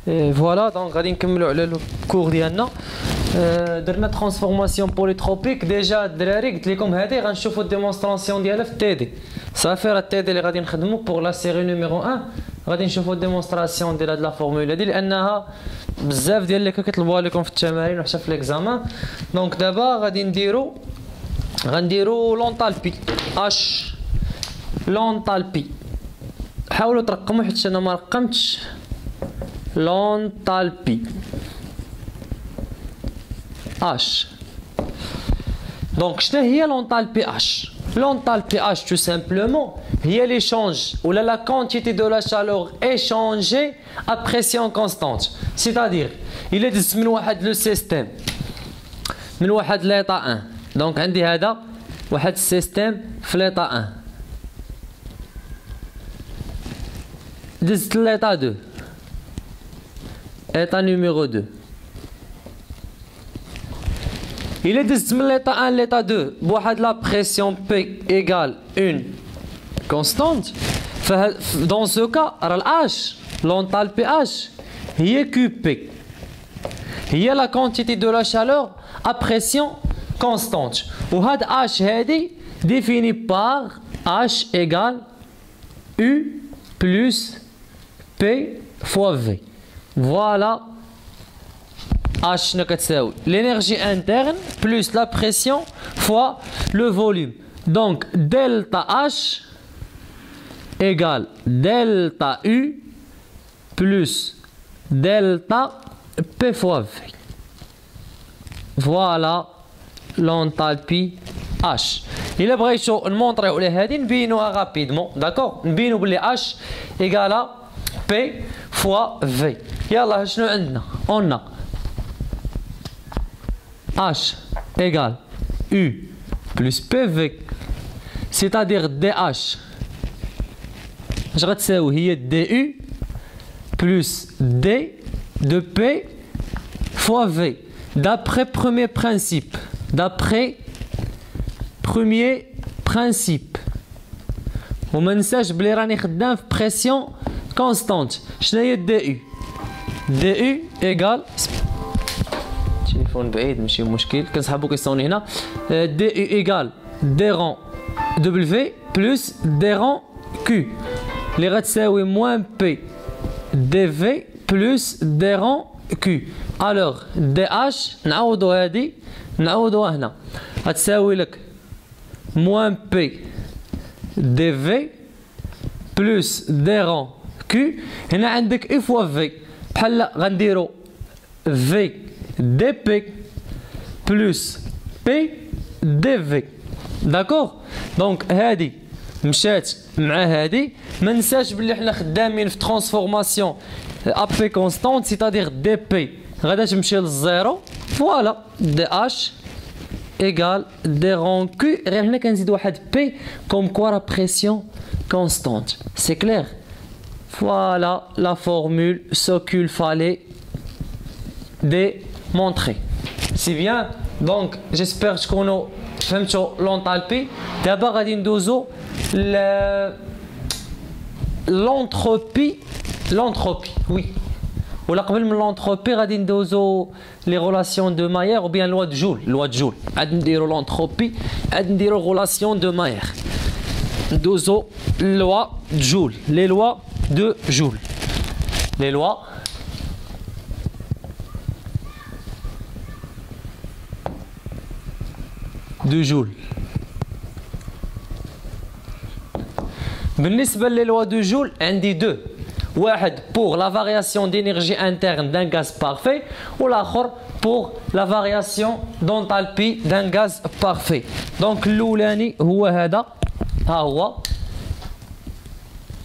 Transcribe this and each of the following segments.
فوالا دونك غادي نكملوا على الكور ديالنا. درنا ترانسفورماسيون بوليتروبيك ديجا الدراري قلت لكم هذه غنشوفوا الديمونستراسيون ديالها في التي دي صافي. راه التي دي اللي غادي نخدموا بوغ لا سيري نيميرو 1 غادي نشوفوا الديمونستراسيون ديال هاد لا فورمول هادي لانها بزاف ديال اللي كيطلبوها لكم في التمارين وحتى في ليكزامان. دونك دابا غادي غنديروا لونطالبي اش لونطالبي. حاولوا ترقموا حيت انا ما رقمتش. l'enthalpie H. Donc, qu'est-ce que l'enthalpie H? L'enthalpie H, tout simplement, c'est l'échange ou la quantité de la chaleur échangée à pression constante. C'est-à-dire, il est de le système, de l'état 1. Donc, on dit que système في l'état 1. De l'état 2. État numéro 2. Il est de l'état 1 l'état 2. La pression P égale une constante. Dans ce cas, H, l'enthalpie H, il est QP. Il y a la quantité de la chaleur à pression constante. Ou H est défini par H égale U plus P fois V. Voilà H l'énergie interne plus la pression fois le volume. Donc delta H égale delta U plus delta P fois V. Voilà l'enthalpie H. Il est vrai que nous montrons rapidement. D'accord? Nous que H égale à P fois V. Yallah, on a H égale U plus PV, c'est-à-dire DH. Je vais DU plus D de P fois V. D'après premier principe. On a pression constante. Je n'ai DU. DU égale téléphone بعيد ماشي مشكل كنسحبوا كيصوني هنا. DU égale D rang W plus D rang Q اللي غتساوي moins P DV plus D rang Q. alors DH نعوضوا هنا غتساوي لك moins P DV plus D rang Q. هنا عندك E fois V بحال غنديرو V dP plus P dV. d'accord. دونك هادي مشات مع هادي. ما ننساش بلي حنا خدامين في ترانسفورماسيون AP كونستانت سيتادير DP غادا تمشي للزيرو. فوالا DH égale D rang Q. غير هنا كنزيد واحد P comme quoi la pression constante. c'est clair. Voilà la formule, ce qu'il fallait démontrer. C'est bien. Donc, j'espère que vous avez compris l'enthalpie. D'abord, غادي ندوزو l'entropie. Oui. ولا قبل من l'entropie غادي ندوزو les relations de Maillard ou bien loi de Joule. غادي نديرو l'entropie, غادي نديرو relation de Maillard. ندوزو loi de Joule, les lois de Joule. Les lois de Joule. بالنسبة للوا de Joule, عندي deux. واحد pour la variation d'énergie interne d'un gaz parfait ou l'autre pour la variation d'enthalpie d'un gaz parfait. Donc الأولاني هو هذا ها هو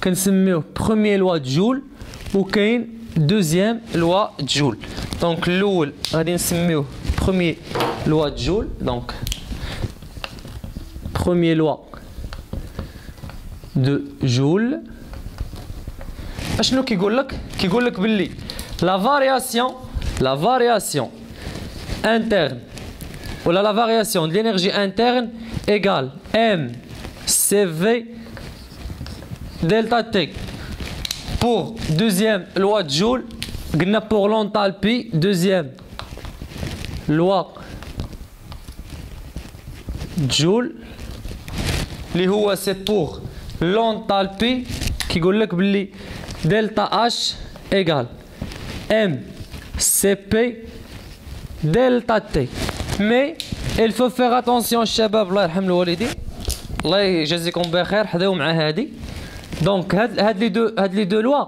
كنسميوه premier loi de Joule وكاين deuxième loi de Joule. Donc الأول غادي نسميوه premier loi de Joule. Donc premier loi de Joule. اشنو كيقول لك باللي la variation interne ou la variation de l'énergie interne égale mCV delta T pour deuxième loi de Joule قلنا pour l'enthalpie deuxième loi Joule اللي هو c'est pour l'enthalpie كيقول لك باللي دلتا H égale MCP delta T. Mais il faut faire attention الشباب الله يرحم الوالدين الله يجازيكم بخير حذاو مع هادي. دونك هاد لي دو لوا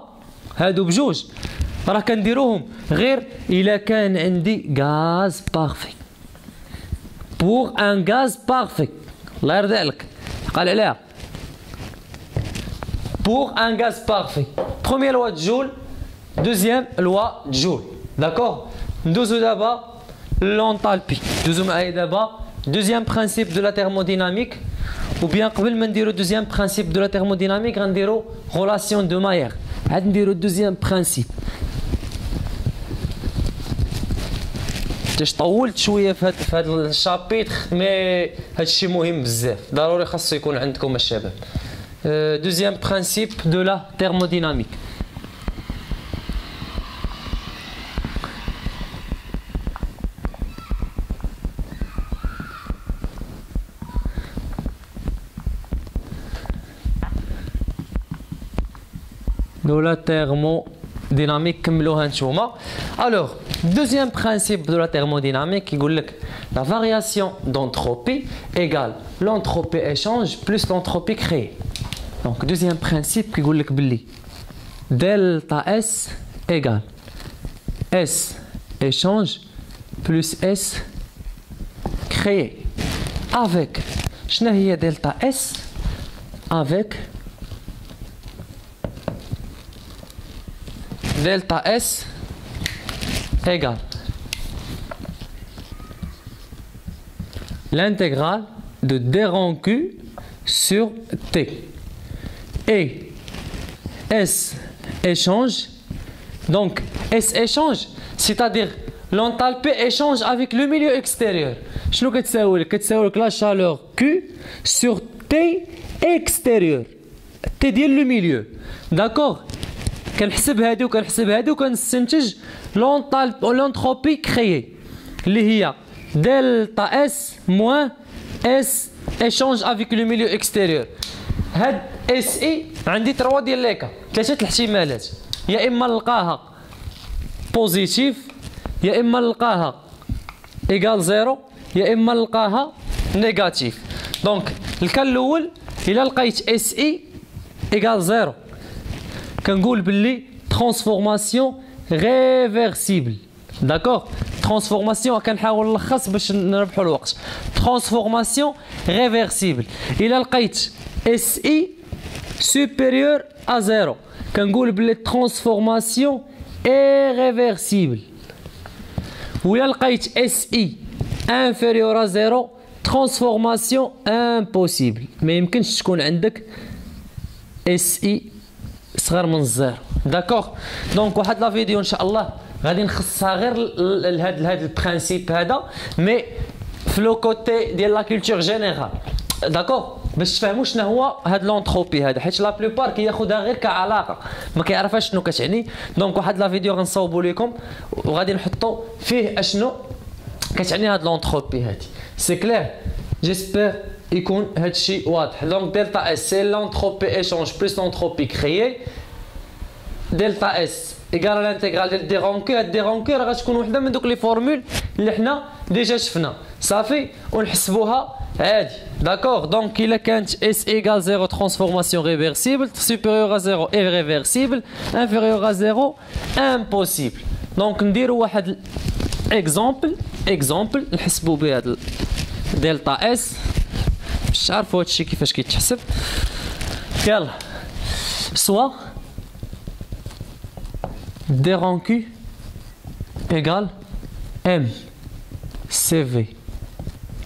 هادو بجوج راه كنديروهم غير الا كان عندي غاز بارفي. بور ان غاز بارفي الله يرضي عليك قال عليها pour un gaz parfait. Première loi de Joule, deuxième loi de Joule. D'accord? Nous d'abord l'enthalpie. Deuxième principe de la thermodynamique. Ou bien, قبل ما نديرو deuxième principe de la thermodynamique, غنديرو relation de Maillard. عاد نديرو deuxième principe. باش طولت شويه في هذا الشابيتر مي هادشي مهم بزاف ضروري خاصو يكون عندكم الشباب. Deuxième principe de la thermodynamique. De la thermodynamique كملوها نتوما. Alors, deuxième principe de la thermodynamique يقول لك la variation d'entropie égale l'entropie échange plus l'entropie créée. Donc, deuxième principe qui dit que delta S égale S échange plus S créé. Avec, je n'ai delta S avec delta S égale l'intégrale de D rond Q sur T. Et S échange, donc S échange, c'est-à-dire l'enthalpie échange avec le milieu extérieur. شنو كتساوي لك؟ كتساوي لك لا chaleur Q sur T extérieur. T ديال لو ميليو. داكوغ؟ كنحسب هادي وكنحسب هادي وكنستنتج l'entropie créée اللي هي دلتا اس موان اس échange avec le milieu extérieur. هاد اس اي عندي 3 ديال ليكا 3 الاحتمالات يا اما نلقاها بوزيتيف يا اما نلقاها ايكال زيرو يا اما نلقاها نيجاتيف. دونك الكال الاول الا لقيت اس اي ايكال زيرو كنقول باللي ترانسفورماسيون ريفيرسيبل. داكوغ ترانسفورماسيون كنحاول نلخص باش نربحوا الوقت. ترانسفورماسيون ريفيرسيبل الا لقيت اس اي supérieur à 0 كنقول بلي ترانسفورماسيون irréversible. وإلا لقيت اس اي inférieur à 0 ترانسفورماسيون impossible. ما يمكنش تكون عندك اس اي صغر من الزيرو. داكوغ دونك واحد لا فيديو ان شاء الله غادي نخصها غير لهذا البرانسيپ هذا مي في لو كوتي ديال لا كولتور جينيرال. داكوغ باش تفهموا شنو هو هاد لونتروبي هذا حيت لا بلوبار كياخذها غير كعلاقه ما كيعرفهاش شنو كتعني. دونك واحد لا فيديو غنصاوبوا لكم وغادي نحطوا فيه اشنو كتعني هاد لونتروبي هادي. سي كلير جيسبر يكون هادشي واضح. دونك دلتا اس سي لونتروبي ايشونج بلس لونتروبي كريي. دلتا اس ايكال لانتيغرال ديال دي رونكو. هاد دي رونكو راه غتكون وحده من دوك لي فورمول اللي حنا ديجا شفنا صافي ونحسبوها عادي. داكوغ دونك الا كانت اس ايكال 0 ترانسفورماسيون ريفيرسيبل سوبيريور ا 0 ايريفيرسيبل انفيريور ا 0 امبوسيبل. دونك نديرو واحد اكزامبل نحسبوا به هاد دلتا اس باش تعرفوا هادشي كيفاش كيتحسب. يلا سوا دي رونكو ايكال ام سي في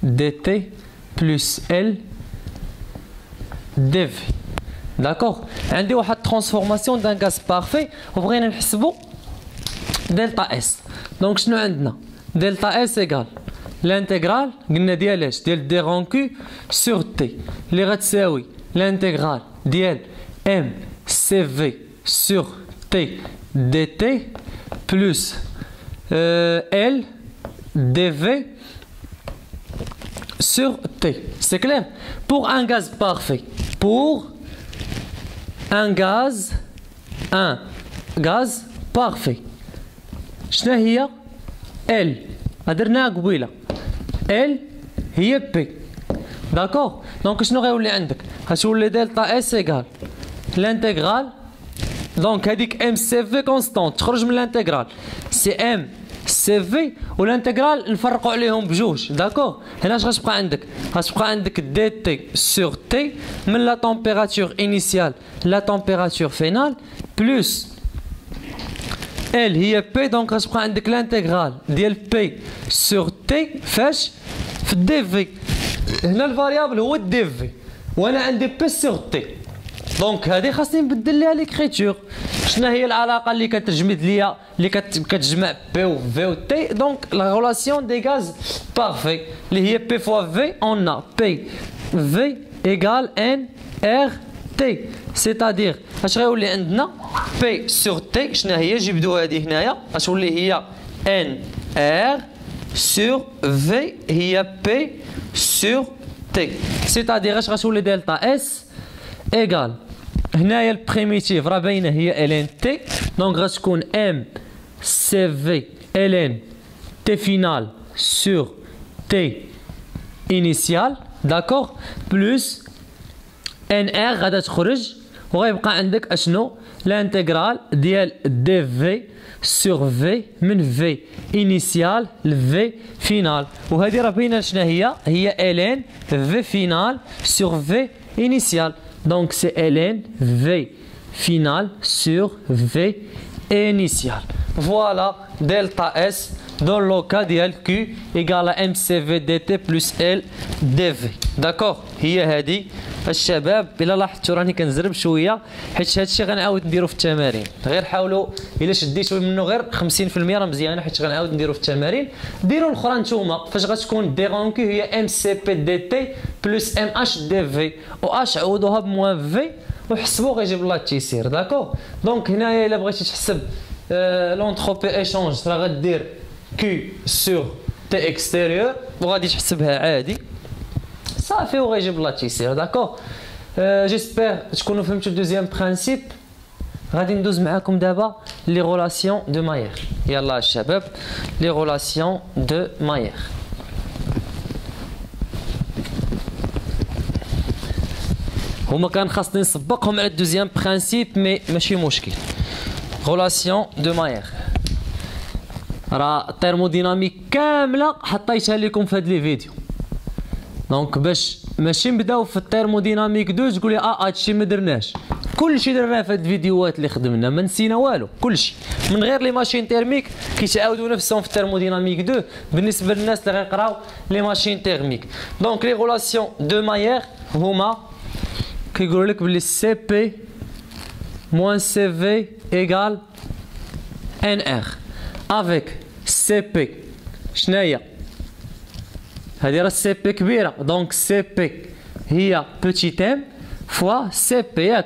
دي تي plus L dV. D'accord? عندي واحد transformation d'un gaz parfait وبغينا نحسبوا دلتا اس. دونك شنو عندنا؟ دلتا اس ايكال الانتيغرال قلنا ديال اش؟ ديال دي رونكو سور تي اللي غتساوي الانتيغرال ديال ام سي في سور تي دي تي plus L dV sur T. C'est clair? Pour un gaz parfait, pour un gaz parfait, شنو هي L هدرناها قبيله L هي P. داكور؟ دونك شنو غيولي عندك؟ غتولي دلتا اس ايكال لانتيغرال، دونك هذيك ام سي في كونستونت تخرج من الانتيغرال سي ام سي في، والانتيغرال نفرقوا عليهم بجوج. داكور؟ هنا اش غتبقى عندك؟ غتبقى عندك دي تي سور تي من لا تمبيراتور انيسيال لا تمبيراتور فينال بلس ال هي بي، دونك غتبقى عندك لانتيغرال ديال بي سور تي فاش في الدي في. هنا الفاريابل هو الدي في وانا عندي بي سور تي، دونك هذه خاصني نبدل ليها ليكريتور. شنو هي العلاقه اللي كتجمد ليا اللي كتجمع بي و في و تي؟ دونك لا ريلاسيون دي غاز بارفي اللي هي بي فوا في اون ا بي في ايكال ان ار تي، سيتادير اش غيولي عندنا بي سور تي شنو هي؟ جبدوا هذه هنايا غتولي هي ان ار سور في هي بي سور تي، سيتادير اش غتولي دلتا اس ايكال هنايا البريميتيف راه باينه هي ال ان تي، دونك غتكون ام سي في ال ان تي فينال سور تي انيسيال. داكور؟ بلس ان ار غادا تخرج وغيبقى عندك اشنو؟ الانتيغرال ديال دي في سور في من في انيسيال لفي فينال، وهذه راه باينه شنو هي؟ هي ال ان في فينال سور في initial, donc c'est ln v final sur v initial. Voilà delta S dans le cas de Q égale à mcv dt plus L dv. D'accord? هي هذه الشباب. الا لاحظتوا راني كنزرب شويه حيت هادشي غنعاود نديرو في التمارين، غير حاولوا الا شديتوا منه غير 50% راه مزيانه حيت غنعاود نديرو في التمارين. ديروا الاخرى نتوما فاش غتكون دي رون كي هي ام سي بي دي تي بلس ام اش دي في و اش عوضوها بموان في وحسبوا غيجيب الله التيسير. داكور؟ دونك هنايا الا بغيتي تحسب لونتروبي ايشونج راه غدير كي سور تي اكستيريور وغادي تحسبها عادي صافي وغيجيب الله التيسير. داكور؟ جيسبر تكونوا فهمتوا الدوزيام برانسيب. غادي ندوز معاكم دابا لي غولاسيون دو ماير. يلا الشباب لي غولاسيون دو ماير. هما كان خاصني نسبقهم على الدوزيام برانسيب مي ماشي مشكل. غولاسيون دو ماير راه الترموديناميك كامله حطيتها لكم في هاد لي فيديو، دونك باش ماشي نبداو في الترموديناميك 2 تقول لي هادشي ما درناش. كلشي درناه في هاد الفيديوهات اللي خدمنا، ما نسينا والو. كلشي من غير لي ماشين تيرميك كيتعاودوا نفسهم في الترموديناميك 2 بالنسبه للناس اللي غيقراو لي ماشين تيرميك. دونك لي غولاسيون دو ماير هما كيقولوا لك بلي سي بي موان سي في ايكال ان ار افيك سي بي. شناهي هذه؟ راه سي بي كبيره، دونك سي بي هي بوتيت ام فوا سي بي ياك،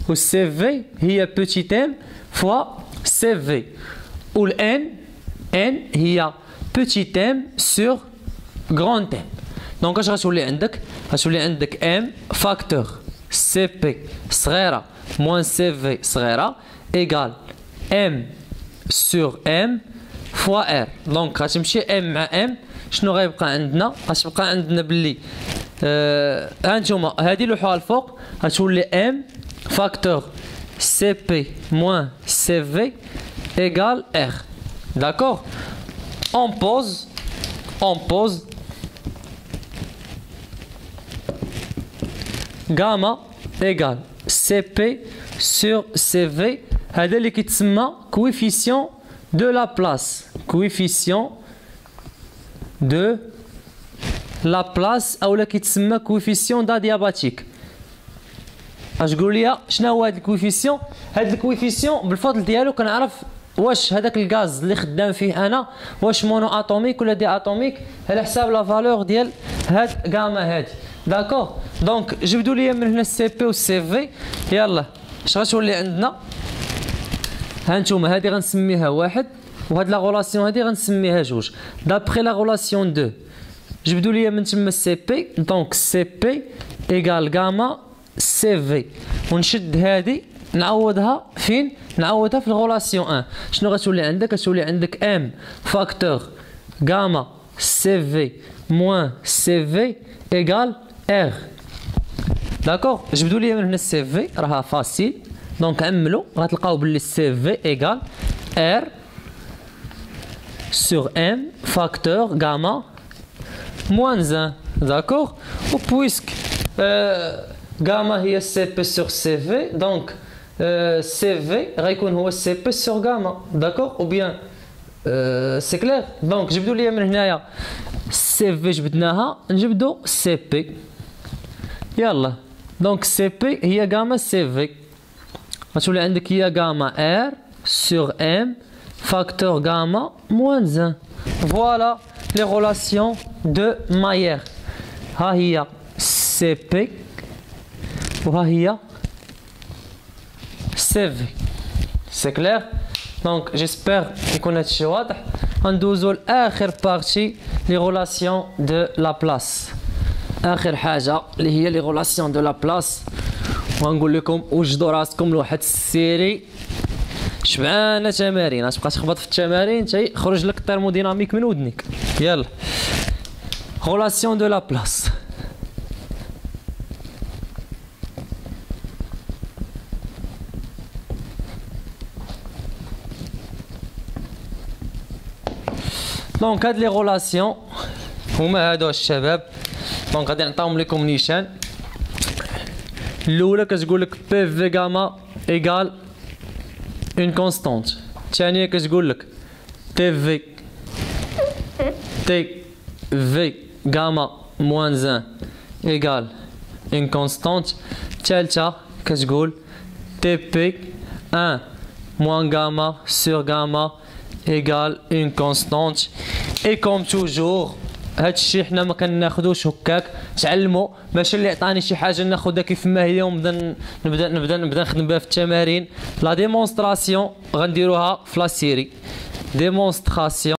و سي في هي بوتيت ام فوا سي في، و الان ان هي بوتيت ام سور غراند ام. دونك اش غتولي عندك؟ غتولي عندك ام فاكتور سي بي صغيره موان سي في صغيره ايكال ام سور ام فوا ار. دونك غتمشي ام مع ام شنو غيبقى عندنا؟ غتبقى عندنا باللي هانتوما هادي لوحوها الفوق غتولي ام فاكتور سي بي موان سي في ايكال ار. داكور؟ اون بوز غاما ايكال سي بي سور سي في. هذا اللي كيتسمى كويفيسيون دو لا بلاس، كويفيسيون دو لا بلاس اولا كيتسمى كويفيسيون دادياباتيك. اش تقول لي شنو هو هذا الكويفيسيون؟ هذا الكويفيسيون بالفضل ديالو كنعرف واش هذاك الغاز اللي خدام فيه انا واش مونو اتوميك ولا دي اتوميك على حساب لا فالور ديال هاد غاما هادي. داكور؟ دونك جبدوا لي من هنا السي بي والسي في. يلا اش غتولي عندنا؟ هانتوما هادي غنسميها واحد وهاد لا غولاسيون هادي غنسميها جوج. دابخي لا غولاسيون دو جبدوا لي من تما سي بي، دونك سي بي ايكال غاما سي في، ونشد هادي نعوضها فين؟ نعوضها في الغولاسيون 1. شنو غتولي عندك؟ غتولي عندك ام فاكتور غاما سي في موان سي في ايكال ار. داكوغ، جبدوا لي من هنا السي في راها فاسيل، دونك عملوا غتلقاو بلي السي في ايكال ار sur m facteur gamma moins 1. D'accord? Puisque gamma هي CP sur CV, donc CV غيكون هو CP sur gamma. D'accord? Ou bien c'est clair? Donc جبدوا لي من هنايا CV جبدناها نجبدوا CP. يلا دونك CP هي gamma CV. غتولي عندك هي gamma R sur M facteur gamma moins 1. Voilà les relations de Mayer. ها هي CP وها هي CV. C'est clair? Donc j'espère يكون هادشي واضح. غندوزو لآخر بارتي les relations de Laplace. آخر حاجة اللي هي les relations de Laplace. وغنقول لكم وجدوا راسكم لواحد السيري شبعانه تمارين، تبقى تخبط في التمارين تيخرج لك الترموديناميك من ودنك. يلا غولاسيون دو لابلاس. دونك هاد لي غولاسيون هما هادو الشباب، دونك غادي نعطيهم لكم نيشان. الاولى كتقول لك بي في غاما ايكال une constante. الثانية كتقول لك TV gamma moins 1 égale une constante. الثالثة كتقول TP 1 moins gamma sur gamma égale une constante. Et comme toujours هادشي حنا ما كناخدوش هكاك، تعلموا ماشي اللي عطاني شي حاجه ناخذها كيف ما هي ونبدا نخدم بها في التمارين. لا ديمونستراسيون غنديروها في لا سيري ديمونستراسيون.